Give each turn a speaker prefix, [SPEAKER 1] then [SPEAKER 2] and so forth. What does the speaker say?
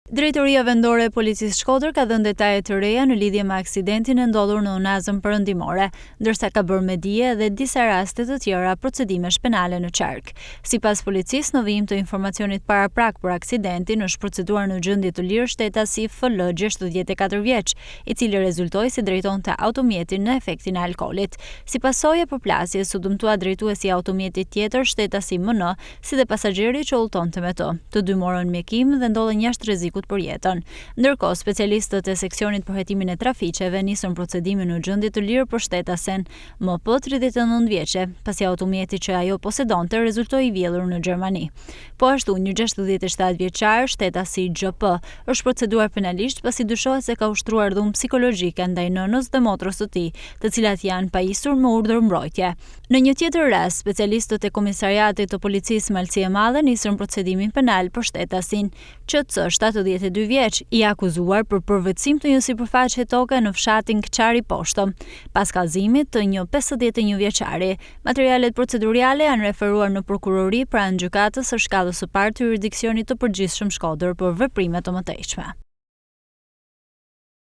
[SPEAKER 1] Drejtoria vendore e policisë Shkodër ka dhënë detaje të reja në lidhje me aksidentin e ndodhur në Unazën Perëndimore, ndërsa ka bërë me dije edhe disa raste të tjera procedimesh penale në qark. Sipas policisë, në vijim të informacionit paraprak për aksidentin, është proceduar në gjendje të lirë shtetasi FL 64 vjeç, i cili rezultoi si drejtonte automjetin në efektin e alkoolit. Sipas SOJE përplasjes, u dëmtua drejtuesi i automjetit tjetër, shtetasi MN, si dhe pasagjeri që udhëtonte me të. Të dy morën mjekim dhe ndodhen jashtë rrezikut për jetën. Ndërkohë, specialistët e seksionit për hetimin e trafiqeve nisën procedimin në gjendje të lirë për shtetasen MP 39 vjeçe, pasi automjeti që ajo posedonte rezultoi i vjedhur në Gjermani. Po ashtu, një 67 vjeçar, shtetasi GP, është proceduar penalisht pasi dyshohet se ka ushtruar dhunë psikologjike ndaj nënës dhe motrës së tij, të cilat janë pajisur me urdhër mbrojtje. Në një tjetër rast, specialistët e Komisariatit të Policisë Malësi e Madhe nisën procedimin penal për shtetasin QC 72 vjeç, i akuzuar për përvetësim të një sipërfaqe toke në fshatin Kçari Poshtë, pas kallëzimit të një 51 vjeçari. Materialet proceduriale janë referuar në prokurori pranë gjykatës së shkallës së parë të jurisdiksionit të përgjithshëm Shkodër për veprime të mëtejshme.